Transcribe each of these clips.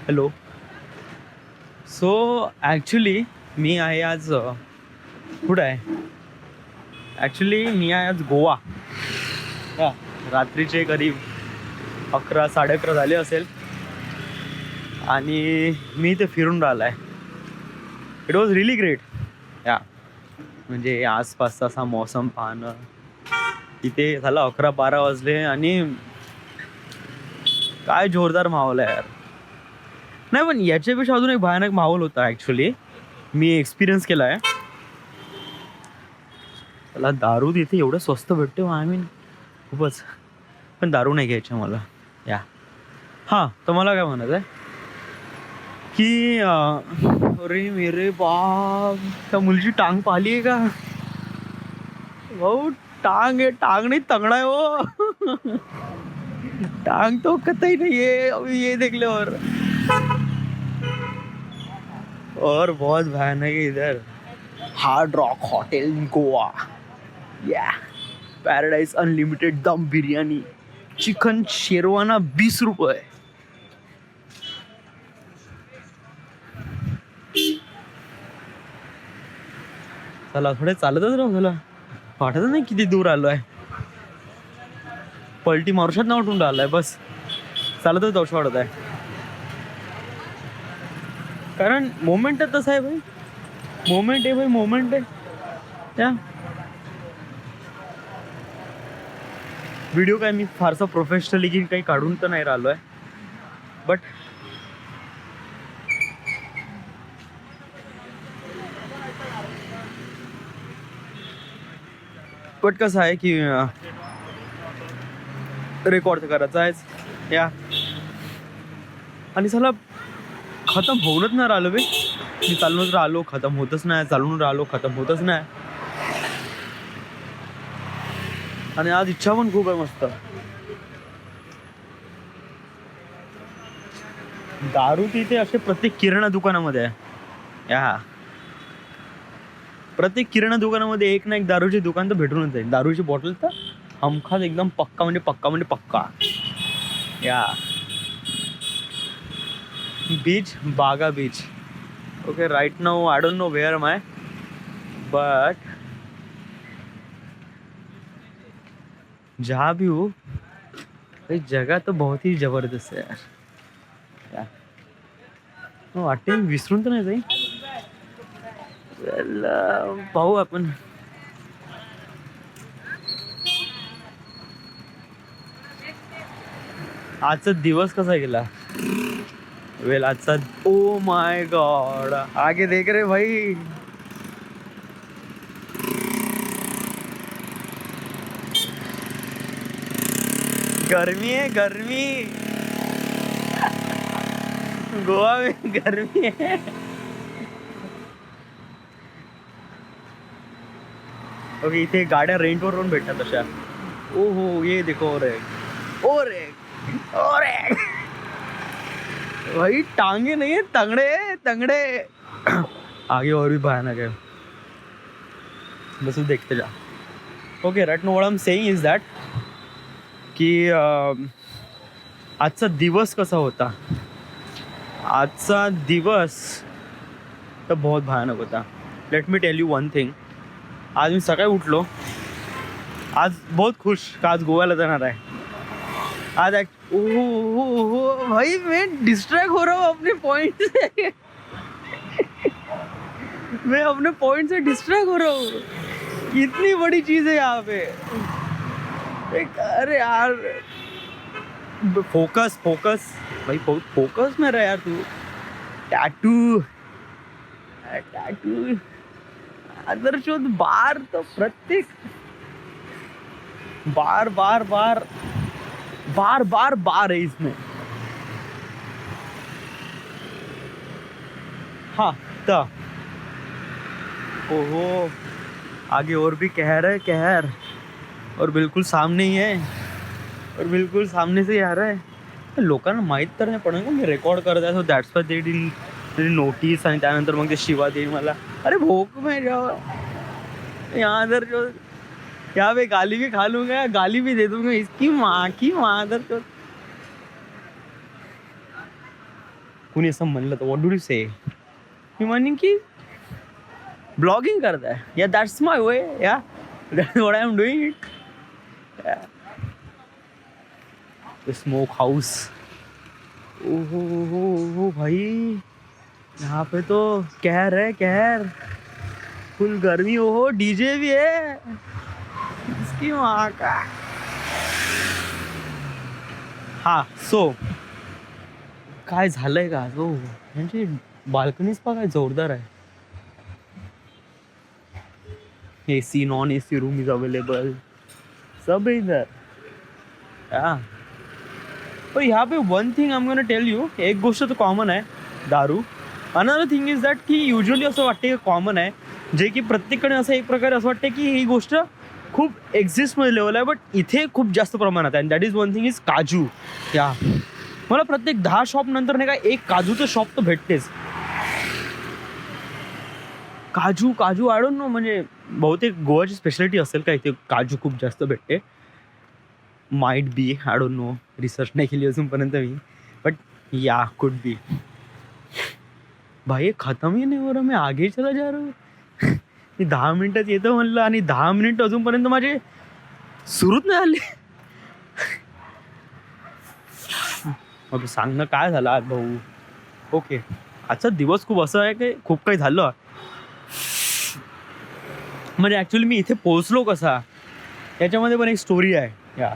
Hello. So actually मी आहे आज कुठं आहे? ॲक्च्युली मी आहे आज गोवा. या रात्रीचे करीब 11-11:30 झाले असेल आणि मी इथे फिरून राहिलो आहे. It was relief great. या म्हणजे आसपासचा असा मौसम पाहणं. इथे झालं 11-12 वाजले आणि काय जोरदार माहोल आहे यार. नाही पण याच्यापेक्षा अजून एक भयानक माहोल होता ॲक्च्युली. मी एक्सपिरियन्स केला आहे. त्याला दारू तिथे एवढं स्वस्त भेटते. आय मीन खूपच. पण दारू नाही घ्यायची मला. या हां, तर मला काय म्हणत आहे की अरे मेरे बाप, त्या मुलीची टांग पाहिली आहे का भाऊ? टांग आहे, टांग नाही तगड़ा है वो. टांग तो कतई नहीं है अभी ये देख ले. और बहुत भयानक है इधर. Hard rock hotel Goa. या पैराडाइज अनलिमिटेड दम बिर्याणी, चिकन शेरवाना 20 रुपये. चला थोडे चालतच राहू. चला वाटत नाही किती दूर आलो आहे. पलटी मारुशात ना उठून राहिलाय. बस चालतच जाऊशी वाटत आहे. कारण मोमेंट तसं आहे भाई. मोमेंट आहे भाई, मोमेंट आहे. त्या व्हिडिओ काय मी फारसा प्रोफेशनली की काही काढून तर नाही राहिलो आहे. बट कसं आहे की रेकॉर्ड तर करायचा आहेच. या आणि चला खतम होऊनच नाही राहिलो बे. मी चालूनच राहिलो, खतम होतच नाही. चालून राहिलो, खतम होतच नाही. आणि आज इच्छा पण खूप आहे मस्त. दारू तिथे असे प्रत्येक किराणा दुकानामध्ये आहे. या प्रत्येक किराणा दुकानामध्ये एक ना एक दारूची दुकान तर भेटूनच जाईल. दारूची बॉटल तर हमखास एकदम पक्का म्हणजे पक्का म्हणजे पक्का. या beach, Baga beach. Okay, right now I don't know where am I, but जहाँ भी हूँ भाई जगह तो बहुत ही जबरदस्त है यार. वाटते मी विसरून तर नाही जाईल. पाहू आपण. आजचा दिवस कसा गेला? वेल आजचा, ओ माय गॉड, आगे देख रे भाई. गर्मी है, गर्मी. गोवा में गर्मी है. ओके, इथे गाड्या रेंटवर पण भेटतात तशा. ओ हो, ये देखो. रे ओ रे ओ रे भाई, टांगे नहीं है, तंगड़े तंगड़े. आगे और भी भयानक है. बस देखते जा. Okay, right know what I am saying is that की आजचा दिवस कसा होता. आजचा दिवस तर बहुत भयानक होता. Let me tell you one thing. आज मी सकाळी उठलो. आज बहुत खुश का आज गोव्याला जाणार आहे. आज ओह भाई, मैं डिस्ट्रैक्ट हो रहा हूँ अपने पॉइंट से. मैं अपने पॉइंट से डिस्ट्रैक्ट हो रहा हूँ. इतनी बड़ी चीज है यहाँ पे. अरे यार, फोकस फोकस भाई, फोकस में रह यार तू. टैटू टैटू आदर्शोद बार तो प्रत्येक बार बार बार बार बार बार है इसमें. हाँ तो ओहो, आगे और भी कहर है, कहर. और बिल्कुल सामने ही है, और बिल्कुल सामने से ही आ रहा है. लोकांना माहीत तर नाही पडेल का मी रेकॉर्ड करत आहे. So that's why they didn't notice. आणि त्यानंतर मग ते शिवा देईल मला. अरे भोक में जाओ यहाँ अदर जो यहाँ पे गाली भी खा लूँगा, गाली भी दे दूँगा. इसकी माँ की माँ अदर जो कुणी असं म्हणलं तर व्हॉट डू यू से, मी म्हणेन की ब्लॉगिंग करताय, या दॅट्स माय वे, या that's what I am doing it. The smoke house, ओहो भाई, यहाँ पे तो कहर है, कहर, फुल गर्मी. हो डीजे भी है इसकी वहाँ का. हा सो काय झालंय का, तो म्हणजे बाल्कनीज पण काय जोरदार आहे. AC non AC room is available, सब है इधर. पर यहाँ पे one thing I am gonna tell you, एक गोष्ट तर कॉमन आहे, दारू. अनदर थिंग इज दॅट की युजली असं वाटते कॉमन आहे, जे की प्रत्येककडे असं एक प्रकारे असं वाटते की ही गोष्ट खूप एक्झिस्टमध्ये लेवल आहे, बट इथे खूप जास्त प्रमाणात आहे. That is one thing is काजू. या मला प्रत्येक 10 शॉप नंतर नाही का एक काजूचं शॉप तर भेटतेच. काजू काजू आय डोंट नो, म्हणजे बहुतेक गोवाची स्पेशालिटी असेल का इथे काजू खूप जास्त भेटते. Might be, I don't no, research नाही केली अजूनपर्यंत मी, बट या कुड बी. भाई खतम ही नाही हो रहा, मैं आगे चला जा रहा हूँ. मी 10 मिनिटात येतो म्हणलं आणि 10 मिनिट अजूनपर्यंत माझे सुरूच नाही आले. मग सांगणं काय झालं आज भाऊ. ओके, आजचा दिवस खूप असं आहे की खूप काही झालं. म्हणजे ॲक्च्युली मी इथे पोहोचलो कसा, याच्यामध्ये पण एक स्टोरी आहे या,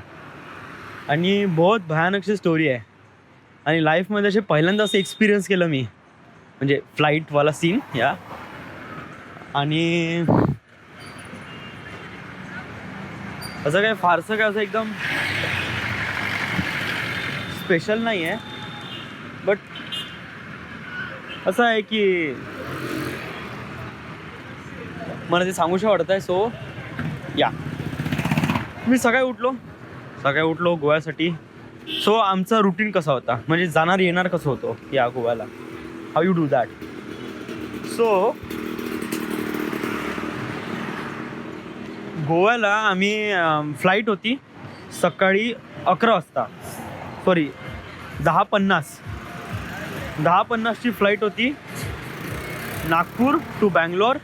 आणि बहुत भयानकशी स्टोरी आहे. आणि लाईफमध्ये असे पहिल्यांदा असं एक्सपिरियन्स केलं मी, म्हणजे फ्लाईटवाला सीन या. आणि असं काय फारसं काय असं एकदम स्पेशल नाही आहे, बट असं आहे की मला ते सांगूशा वाटत आहे. सो या, मी सकाळी उठलो गोव्यासाठी. सो आमचा रुटीन कसा होता, म्हणजे जाणार येणार कसं होतं या गोव्याला, how you do that. So गोव्याला आम्ही फ्लाईट होती सकाळी 11 वाजता, सॉरी 10:50ची फ्लाईट होती. नागपूर टू बँगलोर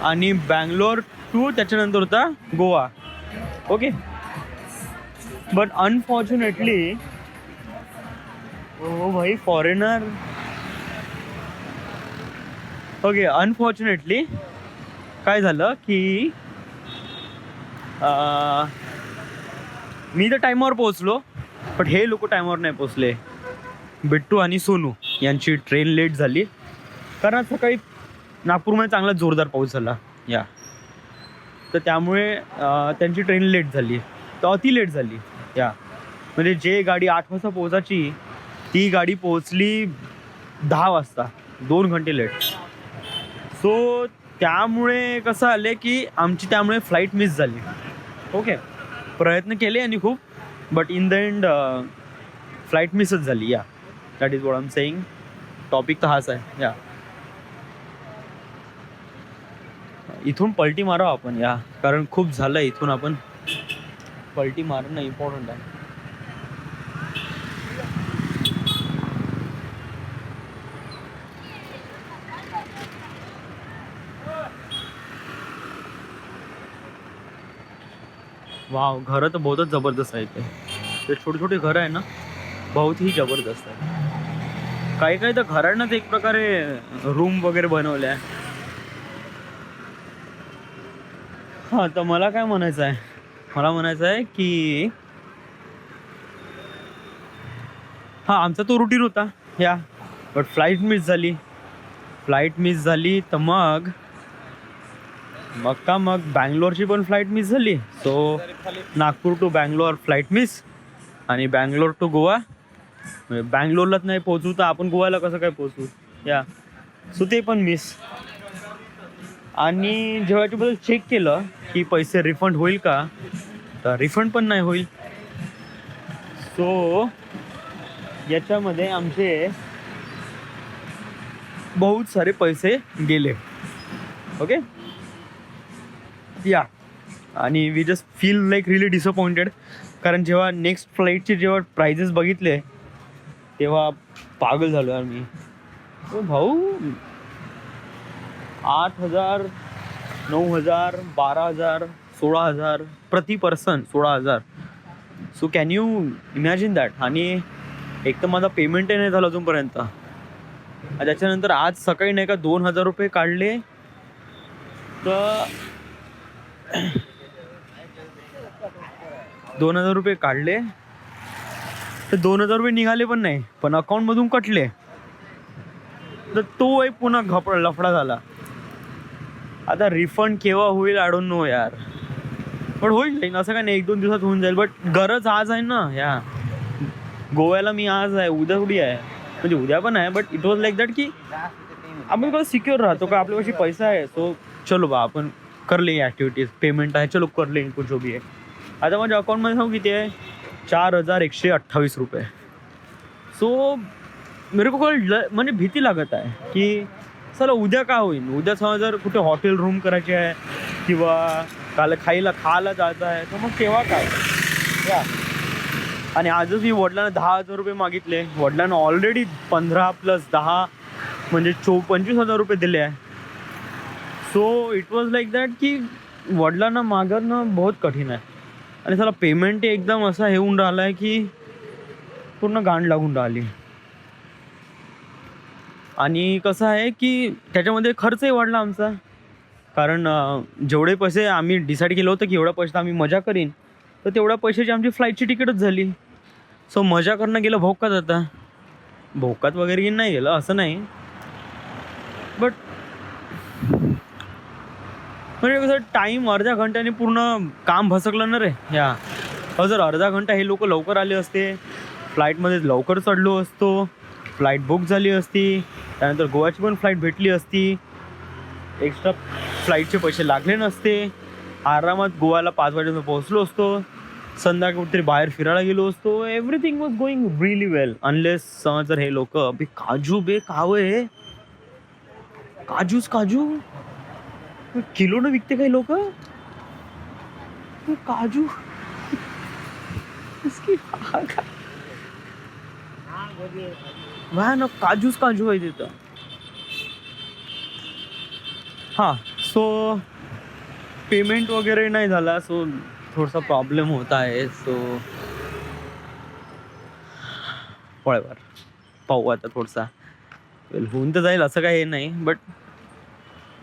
आणि बँगलोर टू त्याच्यानंतर होता गोवा. ओके, बट अनफॉर्च्युनेटली ओ भाई फॉरेनर. ओके, अनफॉर्च्युनेटली काय झालं की मी तर टायमावर पोहोचलो, बट हे लोक टायमावर नाही पोहोचले. बिट्टू आणि सोनू यांची ट्रेन लेट झाली, कारण सकाळी नागपूरमध्ये चांगला जोरदार पाऊस झाला या, तर त्यामुळे त्यांची ट्रेन लेट झाली, तर अति लेट झाली या. म्हणजे जे गाडी 8 वाजता पोहोचायची ती गाडी पोहोचली 10 वाजता, 2 घंटे लेट. सो त्यामुळे कसं आले की आमची त्यामुळे फ्लाईट मिस झाली. ओके, प्रयत्न केले आणि खूप, but in the end flight मिसच झाली yeah. That is what I am saying. Topic तर हाच आहे या. इथून पलटी मारावं आपण या, कारण खूप झालं. इथून आपण पलटी मारणं इम्पॉर्टंट आहे. वाव, घरं तर बहुतच जबरदस्त आहे इथे. ते छोटे छोटे घरं आहे ना, बहुत ही जबरदस्त आहे. काही काही तर घरांनाच एक प्रकारे रूम वगैरे बनवले आहे. हां, तर मला काय म्हणायचं आहे, मला म्हणायचं आहे की हां, आमचा तो रुटीन होता या, बट फ्लाईट मिस झाली. तर मग बँगलोरची पण फ्लाईट मिस झाली. So Nagpur to Bangalore flight miss, आणि बँगलोर टू गोवा. म्हणजे बँगलोरलाच नाही पोहोचू तर आपण गोव्याला कसं काय पोहोचू या. सो ते पण मिस. आणि जेव्हा याच्याबद्दल चेक केलं की पैसे रिफंड होईल का, तर रिफंड पण नाही होईल. सो याच्यामध्ये आमचे बहुत सारे पैसे गेले. ओके या, आणि we just feel like really disappointed, कारण जेव्हा नेक्स्ट फ्लाईटचे जेव्हा प्राइजेस बघितले तेव्हा पागल झालो यार मी. ओ भाऊ 8,000, 9,000, 12,000, 16,000 प्रति person, 16,000. So can you imagine that. आणि एक तर माझा पेमेंटही नाही झाला अजूनपर्यंत. त्याच्यानंतर आज सकाळी नाही का 2,000 रुपये काढले, तर 2,000 रुपये काढले तर 2,000 रुपये निघाले पण नाही, पण अकाउंटमधून कटले. तर तो एक पुन्हा लफडा झाला. आता रिफंड केव्हा होईल आय डोंट नो यार, पण होईल असं काय नाही, 1-2 दिवसात होऊन जाईल. बट गरज आज आहे ना या गोव्याला. मी आज आहे, उद्या थोडी आहे, म्हणजे उद्या पण आहे. But it was like that की आपण कसं सिक्युअर राहतो का, आपल्यापाशी पैसा आहे. सो चलो बा आपण कर ले ॲक्टिव्हिटीज, पेमेंट आहे चलो कर ले कुछ जो भी आहे. आता माझ्या अकाउंटमध्ये सांगू किती आहे, 4,128 रुपये. सो मेरे को म्हणजे भीती लागत आहे की चला उद्या काय होईल. उद्या समजा जर कुठे हॉटेल रूम करायची आहे किंवा काल खायला जायचं आहे, तर मग तेव्हा काय या. आणि आजच मी वडिलांना 10,000 रुपये मागितले. वडिलांना ऑलरेडी 15 + 10 म्हणजे 25,000 रुपये दिले आहे. So it was like that की वडिलांना मागणं बहुत कठीण आहे. आणि त्याला पेमेंट एकदम असा हे होऊन राहिला आहे की पूर्ण गांड लागून राहिली. आणि कसं आहे की त्याच्यामध्ये खर्चही वाढला आमचा, कारण जेवढे पैसे आम्ही डिसाईड केलं होतं की एवढ्या पैशात आम्ही मजा करीन, तर तेवढ्या पैशाची आमची फ्लाईटची तिकीटच झाली. सो मजा करणं गेलं भोकात. आता भोकात वगैरे नाही गेलं असं नाही, बट म्हणजे कसं टाईम अर्ध्या घंट्याने पूर्ण काम भसकलं ना रे या. जर अर्धा घंटा हे लोक लवकर आले असते, फ्लाईटमध्ये लवकर चढलो असतो, फ्लाईट बुक झाली असती, त्यानंतर गोव्याची पण फ्लाईट भेटली असती, एक्स्ट्रा फ्लाईटचे पैसे लागले नसते, आरामात गोव्याला 5 वाजेपर्यंत पोहोचलो असतो, संध्याकाळी कुठेतरी बाहेर फिरायला गेलो असतो. Everything was going relief well. Unless जर हे लोक बे काजू बे कावे काजू किलोनं विकते काही लोक काजू. ना काजू आहे तिथं. हां, सो पेमेंट वगैरे नाही झाला, सो थोडासा प्रॉब्लेम होता आहे. सो पळवर पाहू आता थोडासा होऊन तर जाईल, असं काही हे नाही. बट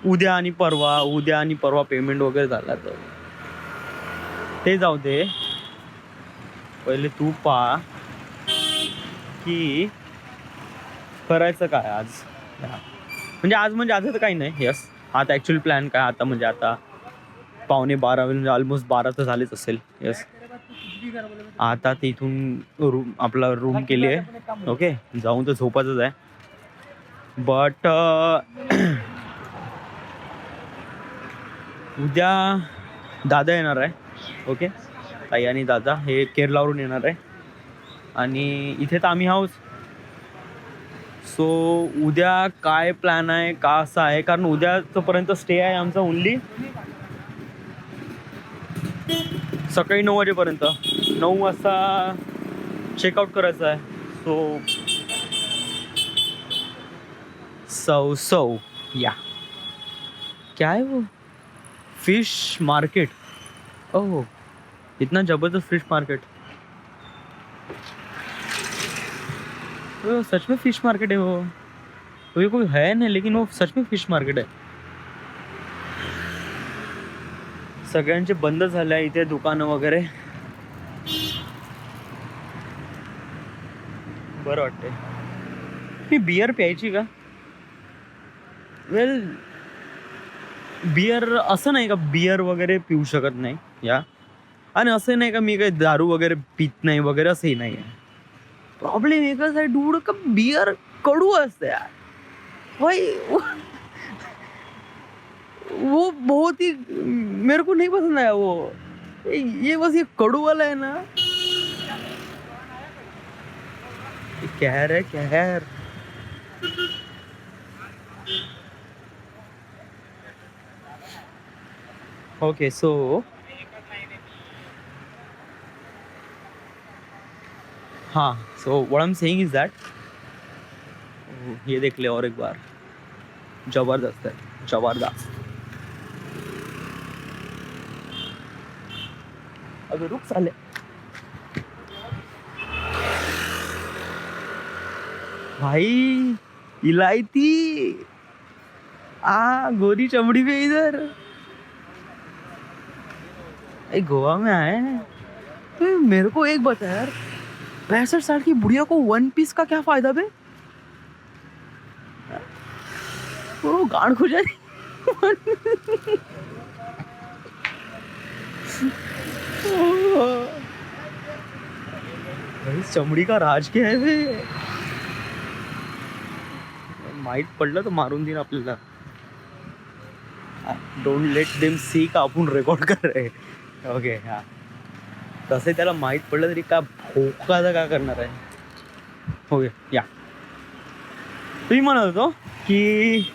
उद्या आणि परवा पेमेंट वगैरे झाला तर ते जाऊ दे. पहिले तू पहा की करायचं काय आज. म्हणजे आज तर काही नाही. यस, आता ॲक्च्युअल प्लॅन काय आता, म्हणजे आता 11:15 म्हणजे ऑलमोस्ट 12 तर झालेच असेल. यस, आता ते इथून आपला रूम केली आहे. ओके, जाऊन तर झोपायचंच आहे. बट उद्या दादा येणार आहे. ओके, ताई आणि दादा हे केरलावरून येणार आहे आणि इथे तर आम्ही आहोत. सो उद्या काय प्लॅन आहे का असं आहे, कारण उद्यापर्यंत स्टे आहे आमचा ओनली सकाळी 9 वाजेपर्यंत. 9 वाजता चेकआउट करायचं आहे. सो या क्या है वो फिश मार्केट. ओह, इतना जबरदस्त फिश मार्केट. वो सच में फिश मार्केट है वो. तो ये कोई है नहीं, लेकिन वो सच में फिश मार्केट है. सगळ्यांचे बंद झाले आहे इथे दुकानं वगैरे. बरं वाटते. मी बियर प्यायची का. वेल, बियर असं नाही का बियर वगैरे पिऊ शकत नाही या, आणि असं नाही का मी काही दारू वगैरे पित नाही वगैरे, असंही नाही आहे. प्रॉब्लेम एकच आहे डूड, का बियर कडू असते यार भाई. वो बहुत ही मेरे को नहीं पसंद आया वो. ये बस ये कडू वाला है ना. कहर है कहर. ओके, सो हाँ, so what I am saying is that ये देख ले और एक बार, जबरदस्त है, जबरदस्त। अबे रुक साले, भाई इलायती गोरी चमड़ी पे इधर गोवा में आए हैं। तो मेरे को एक बता यार, 65 साल की बुढ़िया को वन पीस का क्या फायदा बे? वो गांड खो जाए। भाई चमड़ी का राज क्या आहे बे? माहीत पडलं तर मारून देईन आपल्याला. डोंट लेट देम सी का आपण रेकॉर्ड कर रहे. ओके हा, तसे त्याला माहीत पडलं तरी का भोकाचा का करणार आहे. ओके या, तुम्ही म्हणत होतो की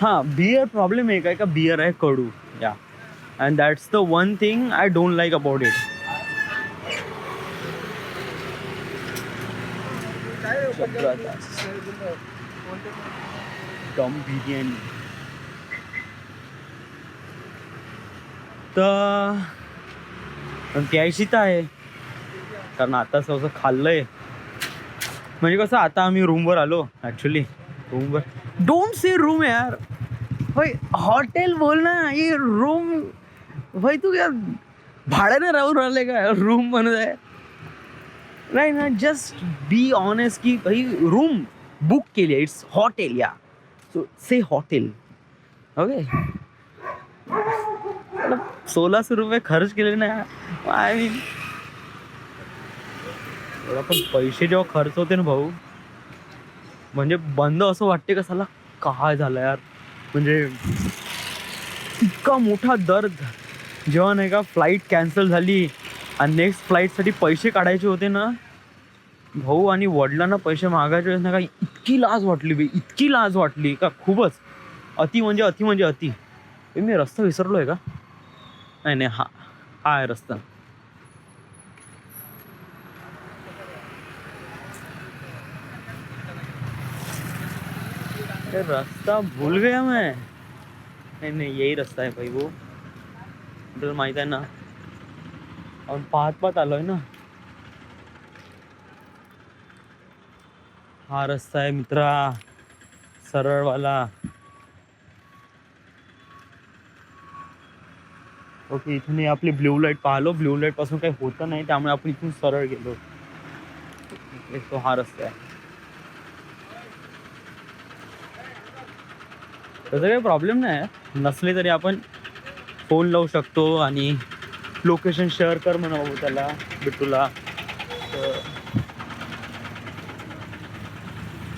हां बियर प्रॉब्लेम आहे काय का, बियर आहे कडू. या, and that's the one thing I don't like about it. दम बिर्याणी तर प्यायची तर आहे, कारण आता असं खाल्लंय. म्हणजे कसं आता आम्ही रूमवर आलो. ॲक्च्युली रूमवर, डोंट से रूम यार भाई, हॉटेल बोल ना. ये रूम भाई, तू यार भाड्याने राहून राहिले का? रूम म्हणत आहे नाही ना. जस्ट बी ऑनेस्ट की भाई रूम बुक केली आहे, इट्स हॉटेल. या, सो से हॉटेल. ओके, 1600 रुपये खर्च केले ना. आय मीन एवढा पण पैसे जेव्हा खर्च होते ना भाऊ, म्हणजे बंद असं वाटते का साला काय झालं यार. म्हणजे इतका मोठा दर्द जेव्हा नाही का फ्लाईट कॅन्सल झाली आणि नेक्स्ट फ्लाईटसाठी पैसे काढायचे होते ना भाऊ, आणि वडिलांना पैसे मागायचे वेळेस ना का इतकी लाज वाटली बे, इतकी लाज वाटली का खूपच. अति म्हणजे अति म्हणजे अति. मी रस्ता विसरलो आहे का? नाही नाही, हा हा आहे रस्ता. रास्ता भूल गया मैं. नहीं नहीं, यही रास्ता है भाई. वो तुला माहित आहे ना, आपण पाहत पाहत आलोय ना. हा रस्ता आहे मित्रा, सरळवाला. ओके, इथून आपली ब्ल्यू लाईट पाहिलो. ब्ल्यू लाईट पासून काही होतं नाही, त्यामुळे आपण इथून सरळ गेलो. तो हा रस्ता आहे. तसं काही प्रॉब्लेम नाही, नसले तरी आपण फोन लावू शकतो आणि लोकेशन शेअर कर म्हणावं त्याला, बिट्टूला.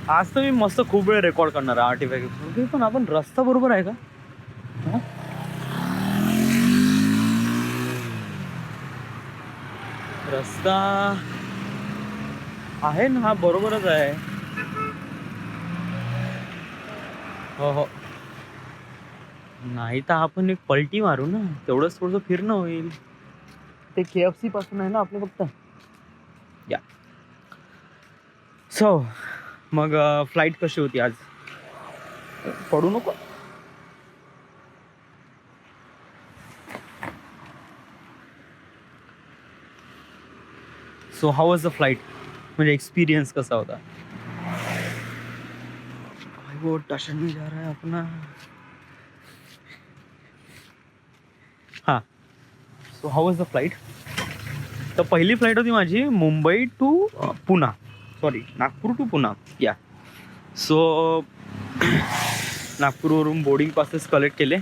आज तर मी मस्त खूप वेळ रेकॉर्ड करणार आहे आर्टिफॅक्ट. पण आपण रस्ता बरोबर आहे का? रस्ता आहे ना, हा बरोबरच आहे. हो हो, नाही तर आपण एक पलटी मारू ना, तेवढंच थोडंसं फिरणं होईल. ते KFC पासून आहे ना आपलं फक्त. या, सो मग फ्लाईट कशी होती आज? पडू नको. So how was the flight, म्हणजे एक्सपीरियंस कसा होता? वो टशन में जा रहा है अपना. हाँ, so how was the flight? तर पहिली फ्लाईट होती माझी Mumbai to Poona, sorry Nagpur to Poona. Yeah, so नागपूरवरून बोर्डिंग पासेस कलेक्ट केले.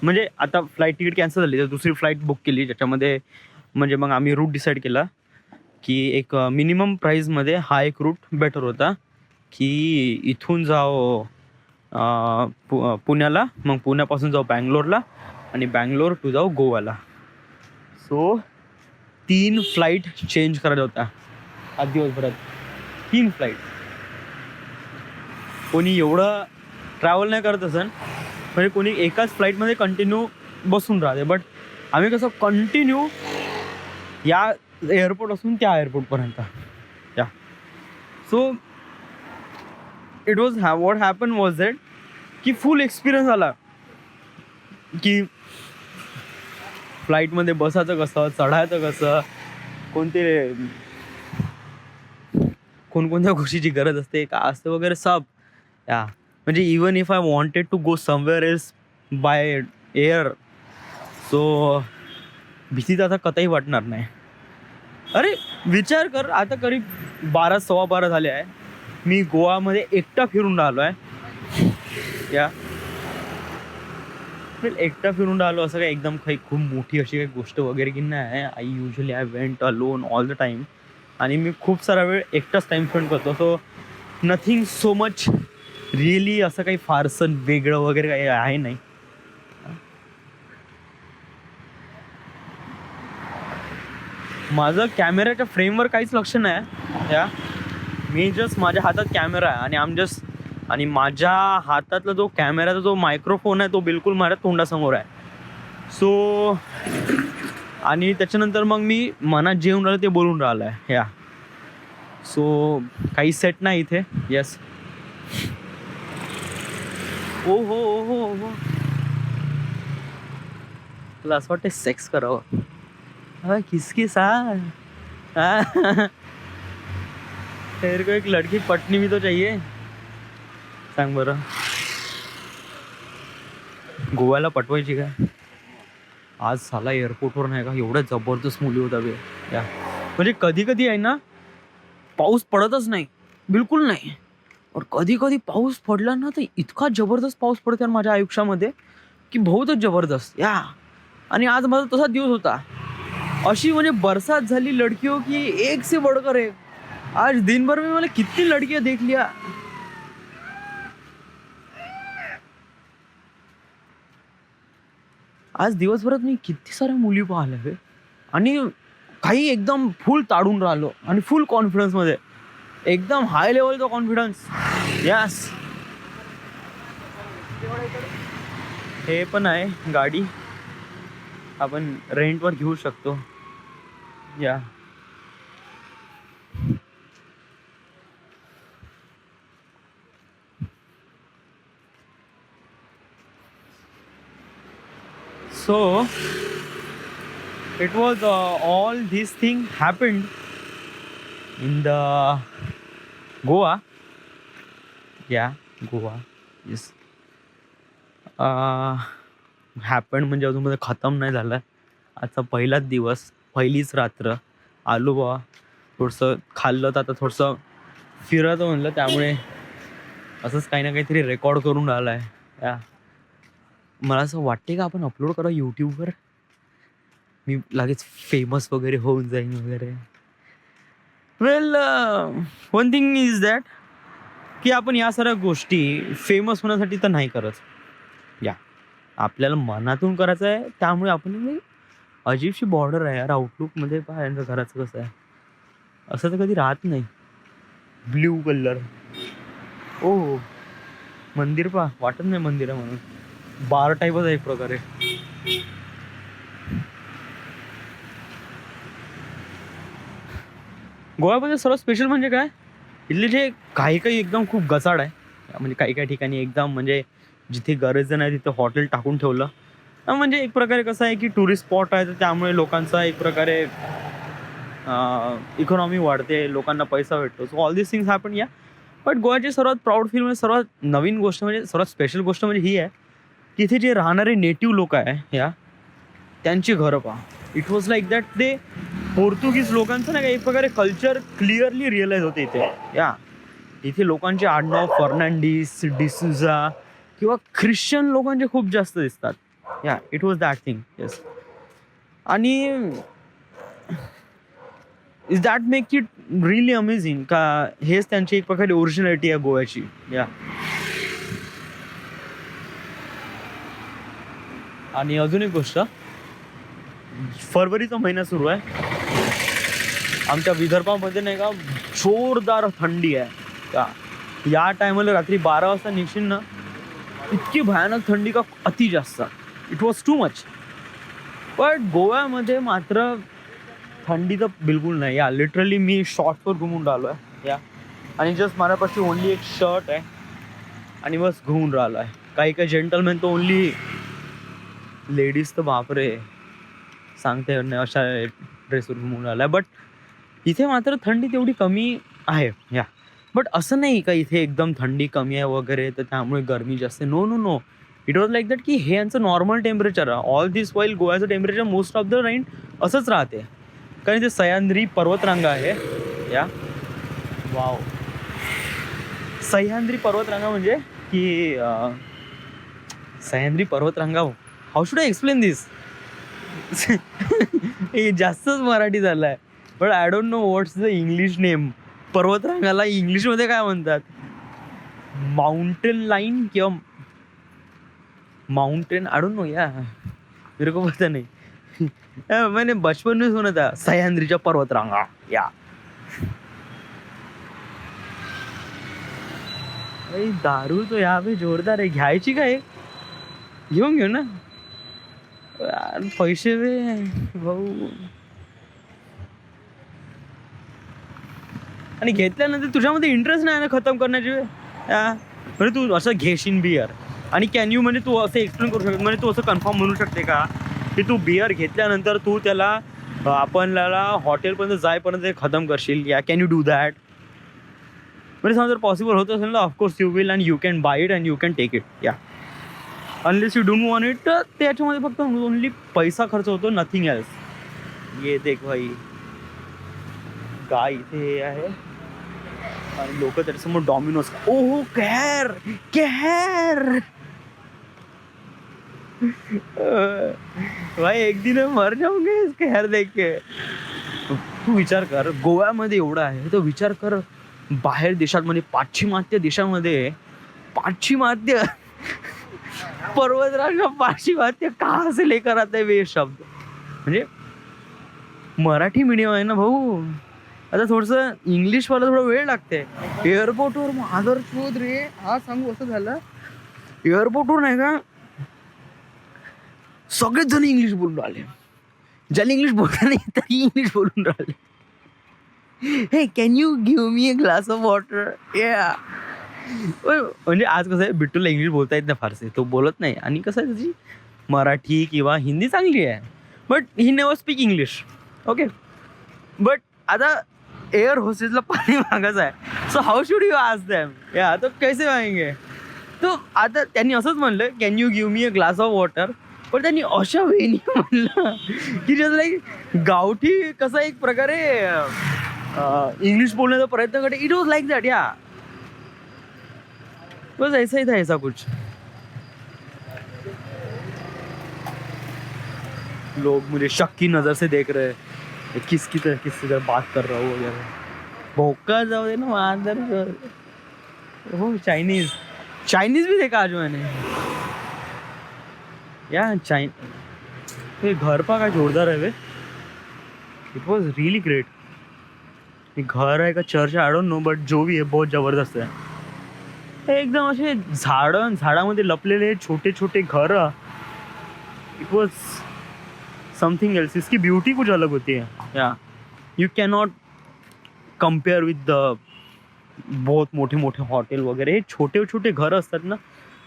म्हणजे आता फ्लाईट तिकीट कॅन्सल झाली तर दुसरी फ्लाईट बुक केली, ज्याच्यामध्ये म्हणजे मग आम्ही रूट डिसाईड केला की एक मिनिमम प्राईजमध्ये हा एक रूट बेटर होता की इथून जाओ पुण्याला, मग पुण्यापासून जाऊ बँगलोरला आणि बँगलोर टू जाऊ गोव्याला. सो 3 फ्लाईट चेंज करायला होता आज दिवसभरात. 3 फ्लाईट. कोणी एवढं ट्रॅव्हल नाही करत असेल, म्हणजे कोणी एकाच फ्लाईटमध्ये कंटिन्यू बसून राहते. बट आम्ही कसं कंटिन्यू या एअरपोर्ट असून त्या एअरपोर्टपर्यंत. So it was what happen was that की फुल एक्सपिरियन्स आला की फ्लाईटमध्ये बसायचं कसं, चढायचं कसं, कोणकोणत्या गोष्टीची गरज असते, का असतं वगैरे सब. या म्हणजे even if I wanted to go somewhere else by air, so भीती आता कतही वाटणार नाही. अरे विचार कर, आता करीब 12-12:15 झाले आहे, मी गोवामध्ये एकटा फिरून राहिलो आहे. या एकटा फिरून राहिलो असं काही एकदम काही खूप मोठी अशी काही गोष्ट वगैरे की नाही आहे. I went alone all the time, आणि मी खूप सारा वेळ एकटाच टाईम स्पेंड करतो. So nothing so much really असं काही फारसं वेगळं वगैरे काही आहे नाही. माझं कॅमेऱ्याच्या फ्रेमवर काहीच लक्ष नाही. या मी जस्ट माझ्या हातात कॅमेरा आहे आणि माझ्या हातातला जो कॅमेराचा जो मायक्रोफोन आहे तो बिलकुल माझ्या तोंडासमोर आहे. सो आणि त्याच्यानंतर मग मी मनात जे येऊन राहिलं ते बोलून राहिलं आहे. या सो काही सेट नाही इथे. येस. ओ हो हो हो, तुला असं वाटतं सेक्स करावं? हाँ किसके साथ? तेरे को एक लड़की पटनी भी तो चाहिए. सांग बरं, गोव्याला पटवायची काय? आज साला एअरपोर्टवर नाही का एवढ्या जबरदस्त मुली होता बे. या म्हणजे कधी कधी आहे ना, पाऊस पडतच नाही, बिलकुल नाही. और कधी कधी पाऊस पडला ना तर इतका जबरदस्त पाऊस पडतो माझ्या आयुष्यामध्ये की बहुतच जबरदस्त. या आणि आज माझा तसा दिवस होता. अशी म्हणजे बरसात झाली लड़कियों की, एक से बढ़कर एक. आज दिनभर में मैंने कितनी लड़कियां देख लिया. आज दिवसभरात मी किती साऱ्या मुली पाहिल्या बे, आणि काही एकदम फुल ताडून राहिलो आणि फुल कॉन्फिडन्स मध्ये, एकदम हाय लेवलचा कॉन्फिडन्स. यस. हे पण आहे गाडी, आपण रेंटवर घेऊ शकतो. या so it was all these thing happened in the Goa. Goa. Yes. happened म्हणजे अजून मध्ये खतम नाही झालं. आजचा पहिलाच दिवस, पहिलीच रात्र. आलो बा, थोडंसं खाल्लं तर आता थोडंसं फिरत म्हणलं, त्यामुळे असंच काही ना काहीतरी रेकॉर्ड करून राहिलं आहे. या मला असं वाटते का आपण अपलोड करा यूट्यूबवर, मी लगेच फेमस वगैरे होऊन जाईन वगैरे. वेल वन थिंग इज दॅट की आपण या साऱ्या गोष्टी फेमस होण्यासाठी तर नाही करत. या आपल्याला मनातून करायचं आहे, त्यामुळे आपण अजीबशी बॉर्डर आहे यार आउटलुकमध्ये. पहा यांचं घराचं कसं आहे, असं तर कधी राहत नाही. Blue colour. ओ मंदिर पहा, वाटत नाही मंदिर आहे म्हणून, बार टाईपच आहे एक प्रकारे. गोव्यामध्ये सर्वात स्पेशल म्हणजे काय, इथले जे काही एकदम खूप गचाड आहे. म्हणजे काही ठिकाणी एकदम म्हणजे जिथे गरज नाही तिथे हॉटेल टाकून ठेवलं. म्हणजे एक प्रकारे कसं आहे की टुरिस्ट स्पॉट आहे, तर त्यामुळे लोकांचा एक प्रकारे इकॉनॉमी वाढते, लोकांना पैसा भेटतो. सो ऑल दिस थिंग्स हॅपन. या बट गोव्याची सर्वात प्राऊड फील म्हणजे सर्वात नवीन गोष्ट म्हणजे सर्वात स्पेशल गोष्ट म्हणजे ही आहे की इथे जे राहणारे नेटिव्ह लोक आहे या त्यांची घरं पहा. इट वॉज लाईक दॅट ते पोर्तुगीज लोकांचं नाही का एक प्रकारे कल्चर क्लिअरली रिअलाइज होते इथे. या इथे लोकांचे आडनाव फर्नांडिस, डिसूजा किंवा ख्रिश्चन लोकांचे खूप जास्त दिसतात. Yeah it was that thing. Yes. आणि is that make it really amazing का हेच त्यांची एक प्रकारे ओरिजिनॅलिटी आहे गोव्याची. या आणि अजून एक गोष्ट, फरवरीचा महिना सुरू आहे, आमच्या विदर्भामध्ये नाही का जोरदार थंडी आहे. का या टायमाला रात्री 12 वाजता निघशील ना, इतकी भयानक थंडी का अति जास्त. It was too much. But गोव्यामध्ये मात्र थंडी तर बिलकुल नाही. या लिटरली मी शॉर्ट्सवर घुमून राहिलो आहे. या आणि जस्ट माझ्यापाशी ओनली एक शर्ट आहे आणि बस घेऊन राहिला आहे. काही काही जेंटलमॅन तर ओनली, लेडीज तर बापरे सांगते नाही अशा ड्रेसवर घुमून राहिला आहे. बट इथे मात्र थंडी तेवढी कमी आहे या. बट असं नाही का इथे एकदम थंडी कमी आहे वगैरे तर त्यामुळे गरमी जास्त. No no no, it was like that की हे यांचं नॉर्मल टेम्परेचर आहे. ऑल दिस वाईल गोव्याचं temperature most of the time असंच राहते, कारण ते सह्याद्री पर्वतरांगा आहे या. वाव, सह्याद्री पर्वतरांगा म्हणजे की सह्याद्री पर्वतरांगा, how should I explain this. जास्तच मराठी झालं आहे. But I don't know what's the English name. पर्वतरांगाला इंग्लिशमध्ये काय म्हणतात? माउंटेन लाइन किंवा mountain, I don't know yeah, मेरे को पता नहीं. मैंने बचपन में सुना था सह्याद्रीच्या पर्वतरांगा या. दारू तो यहाँ पे जोरदार आहे. घ्यायची काय? घेऊन घेऊ ना पैसे वे भाऊ. आणि घेतल्यानंतर तुझ्यामध्ये इंटरेस्ट नाही ना खतम करण्याची. म्हणजे तू असं घेशील बियर आणि कॅन यू, म्हणजे तू असं एक्सप्लेन करू शकते, म्हणजे तू असं कन्फर्म म्हणू शकते का की तू बियर घेतल्यानंतर तू त्याला आपल्याला हॉटेलपर्यंत जायपर्यंत खतम करशील या? Can you do that? म्हणजे समजा जर पॉसिबल होत असेल ना, of course you will and you can buy it and you can take it yeah. Unless you don't want it तर त्याच्यामध्ये फक्त ओनली पैसा खर्च होतो, नथिंग एल्स. ये देख भाई, गाय इथे आहे आणि लोक त्याच्यासमोर डॉमिनोज. ओहो कहर कहर. भाई एक दिन मर जाऊंगे इस कहर देख के. तू विचार कर, गोव्यामध्ये एवढं आहे तर विचार कर बाहेर देशात, म्हणजे पाश्चिमात्य देशामध्ये पाश्चिमात्य पर्वतरांगा पाश्चिमात्य कहाँ से लेकर आते वे शब्द. म्हणजे मराठी मीडियम आहे ना भाऊ, आता थोडंसं इंग्लिशवाला थोडं वेळ लागते. एअरपोर्टवर आदर शोध रे, हा सांगू असं झालं. एअरपोर्टवर नाही का सगळेच जण इंग्लिश बोलून राहिले. ज्याला इंग्लिश बोलता नाही तरी इंग्लिश बोलून राहिले. हे can you give me a glass of water या. म्हणजे आज कसं आहे, बिट्टूला इंग्लिश बोलता येत नाही फारसे, तो बोलत नाही. आणि कसं आहे त्याची मराठी किंवा हिंदी चांगली आहे, but he never speak English. Okay, but आता एअर होस्टेसला पाणी मागायचं आहे, so how should you ask them या, तो कैसे मागेंगे. तो आता त्यांनी असंच म्हणलं can you give me a glass of water, पण त्यांनी अशा वेळी म्हणलं की जसं लाईक गावठी कसा एक प्रकारे इंग्लिश बोलण्याचा प्रयत्न करते. इट वॉज लाईक दॅट या. बस ऐसा ही था, ऐसा कुछ. लोग मुझे शक की नजर से देख रहे हैं, किसकी तरह बात कर रहा हूँ वगैरह. भोका जाओ दे ना मादर. हो चाइनीज भी देखा आज मैंने या. ये घर पा का जोरदार है वे. It was really great. घर आहे का church I don't know, but जो भी आहे बहुत जबरदस्त आहे. एकदम असे झाडामध्ये लपलेले छोटे छोटे घर. It was something else. इसकी ब्यूटी कुछ अलग होती है या. You cannot compare with the बहुत मोठे मोठे हॉटेल वगैरे. हे छोटे छोटे घर असतात ना,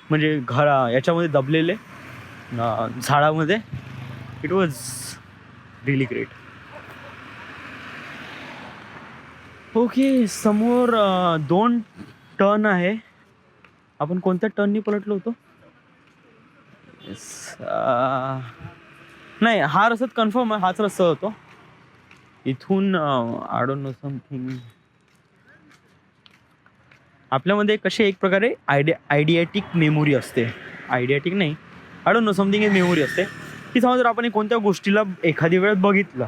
म्हणजे याच्यामध्ये दबलेले झाडामध्ये. It was really great. Okay, समोर 2 टर्न आहे. आपण कोणत्या टर्ननी पलटलो होतो? नाही, हा रस्ता कन्फर्म आहे, हाच रस्ता होतो. इथून आय डोंट नो समथिंग. आपल्यामध्ये कशी एक प्रकारे आयडियाटिक मेमोरी असते. आयडियाटिक नाही, आय डोंट नो समथिंग एक मेमोरी असते की समजा जर आपण कोणत्या गोष्टीला एखादी वेळ बघितलं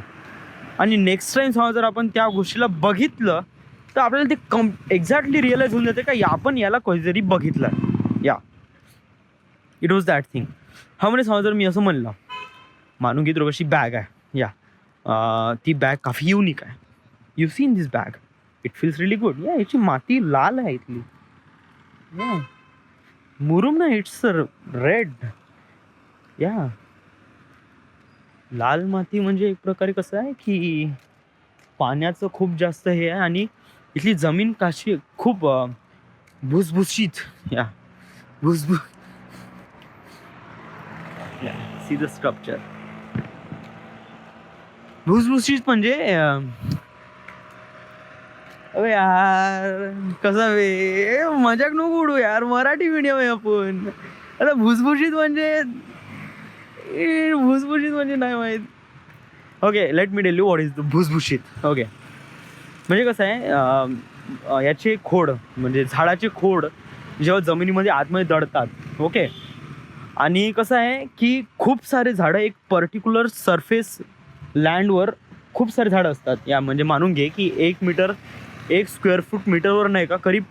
आणि नेक्स्ट टाइम समजा जर आपण त्या गोष्टीला बघितलं तर आपल्याला ते एक्झॅक्टली रिअलाइज होऊन जाते का आपण याला कधीतरी बघितलं या. It was that thing. हा म्हणजे समजा जर मी असं म्हणलं, मानू की तुझ्यापाशी बॅग आहे या, ती बॅग काफी युनिक आहे. You seen this bag, it feels really good या. याची माती लाल आहे इथली या. मुरुम ना, इट्स रेड या. लाल माती म्हणजे एक प्रकारे कसं आहे की पाण्याचं खूप जास्त हे आहे आणि इथली जमीन काशी खूप भुसभुशीत या भुसभुस सी द स्ट्रक्चर भुसभुशीत म्हणजे अबे यार कसा वे मजाक नको उडू यार, मराठी मीडियम आहे आपण. आता भुसभुशीत म्हणजे नाही माहित. Okay let me tell you what is the भुसभुशीत. ओके म्हणजे कसं आहे, याचे खोड म्हणजे झाडाचे खोड जेव्हा जमिनीमध्ये आतमध्ये दडतात. ओके आणि कसं आहे की खूप सारे झाडं एक पर्टिक्युलर सरफेस लँडवर खूप सारे झाडं असतात. या म्हणजे मानून घे की 1 स्क्वेअर फूट मीटरवर नाही का करीब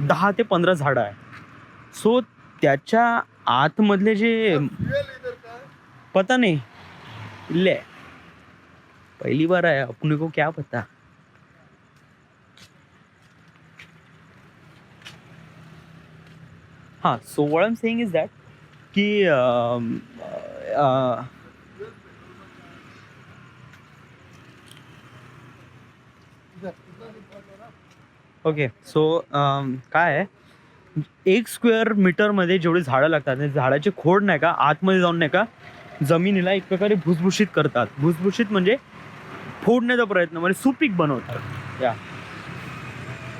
10 ते 15 झाडं आहे. सो त्याच्या आतमधले जे पता नाही ले पहिली बार आहे अपने को क्या पता. हाँ so what I am saying is that कि ओके सो काय आहे 1 स्क्वेअर मीटरमध्ये जेवढे झाडं लागतात ते झाडाचे खोड नाही का आतमध्ये जाऊन नाही का जमिनीला एक प्रकारे भुसभुशीत करतात. भुसभुशीत म्हणजे फोडण्याचा प्रयत्न म्हणजे सुपीक बनवतात या.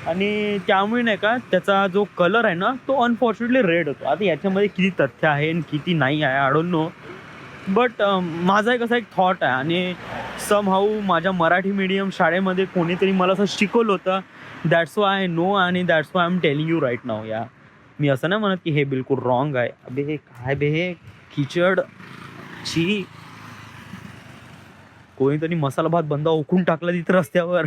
आणि त्यामुळे नाही का त्याचा जो कलर आहे ना तो अनफॉर्च्युनेटली रेड होतो. आता याच्यामध्ये किती तथ्य आहे आणि किती नाही आहे आय डोंट नो, बट माझा एक असा एक थॉट आहे. आणि समहाऊ माझ्या मराठी मीडियम शाळेमध्ये कोणीतरी मला असं शिकवलं होतं. दॅट्स वाय आय नो आणि that's why I am telling you right now. Yeah मी असं नाही म्हणत की हे बिलकुल रॉंग आहे. अबे हे काय बे हे खिचड ची कोणीतरी मसाला भात बंदा ओकून टाकला तिथे रस्त्यावर.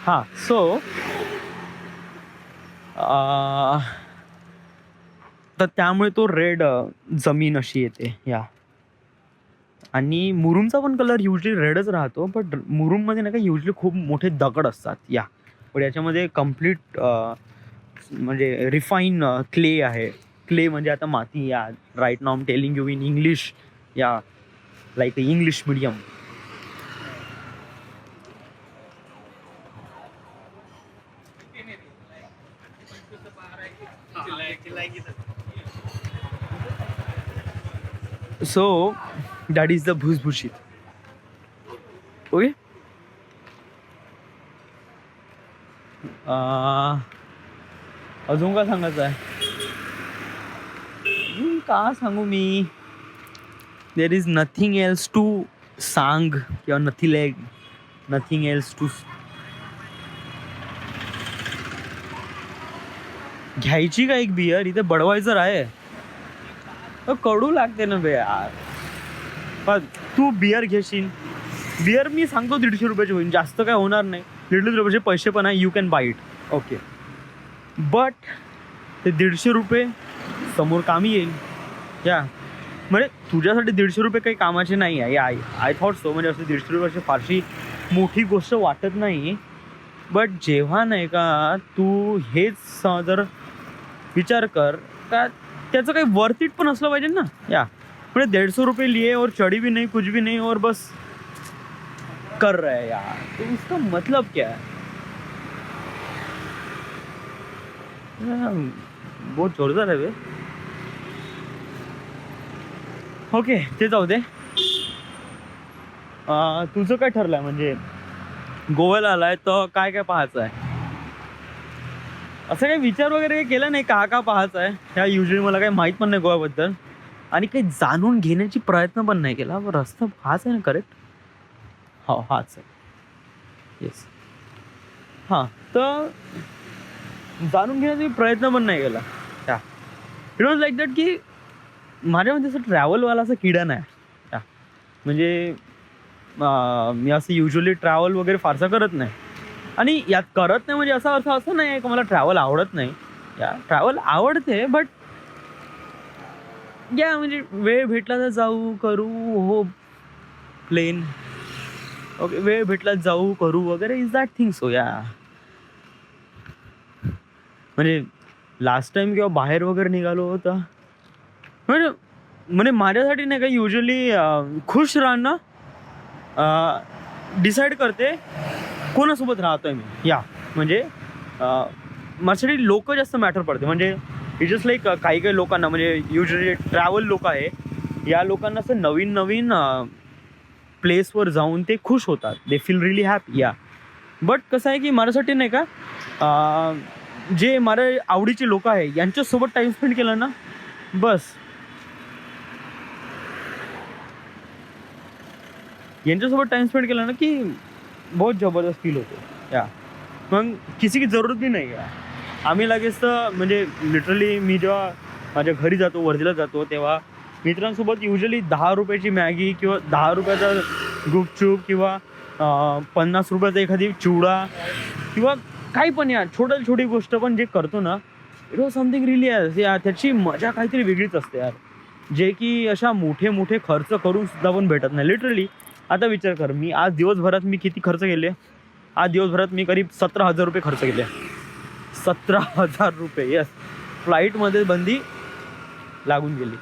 हा सो तर त्यामुळे तो रेड जमीन अशी येते या. आणि मुरुमचा पण कलर युजली रेडच राहतो, बट मुरुममध्ये नाही का युजली खूप मोठे दगड असतात या. पण याच्यामध्ये कम्प्लीट म्हणजे रिफाईन क्ले आहे. क्ले म्हणजे आता माती yeah. Right now I am telling you in English yeah like English medium. So that is the भुसभुशीत. ओके अजून काय सांगायचं आहे, का सांगू मी. There is nothing else to सांग किंवा नथिंग एल्स टू. घ्यायची का एक बियर, इथे बडवायझर आहे. कडू लागते ना बे यार. पण तू बियर घेशील, बियर मी सांगतो 150 रुपयाची होईल, जास्त काय होणार नाही. 150 रुपयाचे पैसे पण आहे, you can buy it. Okay but ते 150 रुपये समोर कामी येईल या. म्हणजे तुझ्यासाठी 150 रुपये काही कामाचे नाही आहे. I thought so. म्हणजे असं 150 रुपयाची फारशी मोठी गोष्ट वाटत नाही. बट जेव्हा नाही का तू हेच जर विचार कर का त्याचं काही वर्थ इट पण असलं पाहिजे ना या. म्हणजे 150 रुपये लिए और चढ़ी भी नहीं कुछ भी नहीं और बस कर रहे हैं यार, तो उसका मतलब क्या है. बहुत जोरदार आहे बे. ओके ते जाऊ दे. तुझं काय ठरलंय म्हणजे गोव्याला आलाय तर काय काय पाहायचं आहे. असं काही विचार वगैरे केला नाही का पाहायचं आहे. ह्या युजली मला काही माहीत पण नाही गोव्याबद्दल आणि काही जाणून घेण्याची प्रयत्न पण नाही केला. रस्ता हाच आहे ना करेक्ट. हो हाच आहे येस. हां तर जाणून घेण्याचा प्रयत्न पण नाही केला. या इट वॉज लाईक दॅट की माझ्यामध्ये असं ट्रॅव्हलवाला असं किडा नाही या. म्हणजे मी असं युजली ट्रॅव्हल वगैरे फारसा करत नाही. आणि यात करत नाही म्हणजे असा अर्थ असं नाही आहे की मला ट्रॅव्हल आवडत नाही. या ट्रॅव्हल आवडते बट या म्हणजे वेळ भेटला तर जाऊ करू हो प्लेन. ओके वेळ भेटला जाऊ करू वगैरे इज दॅट थिंग. सो या म्हणजे लास्ट टाइम किंवा बाहेर वगैरे निघालो होता म्हणजे माझ्यासाठी नाही का युजली खुश राहणं डिसाईड करते कोणासोबत राहतो आहे मी. या म्हणजे माझ्यासाठी लोक जास्त मॅटर पडते. म्हणजे इट जस्ट लाईक काही काही लोकांना म्हणजे युजली ट्रॅव्हल लोक आहे, या लोकांना असं नवीन नवीन प्लेसवर जाऊन ते खुश होतात. They feel relief happy. या बट कसं आहे की माझ्यासाठी नाही का जे माझ्या आवडीचे लोक आहे यांच्यासोबत टाईम स्पेंड केला ना, बस यांच्यासोबत टाइम स्पेंड केला ना की बहुत जबरदस्त फील होतो. या मग किसी की जरूरत भी नाही आहे. आम्ही लगेच तर म्हणजे लिटरली मी जेव्हा माझ्या घरी जातो, वर्धेला जातो, तेव्हा मित्रांसोबत युजली 10 रुपयाची मॅगी किंवा 10 रुपयाचा गुपचूप किंवा 50 रुपयाचा एखादी चिवडा किंवा काही पण, या छोटी गोष्ट पण जे करतो ना, it was something relief as. या त्याची मजा काहीतरी वेगळीच असते यार, जे की अशा मोठे खर्च करून सुद्धा पण भेटत नाही. लिटरली आता विचार कर, मी आज दिवसभरात मी किती खर्च केले. आज दिवसभरात मी करीब 17,000 रुपये खर्च केले. 17,000 रुपये. येस, फ्लाईटमध्ये बंदी लागून गेली.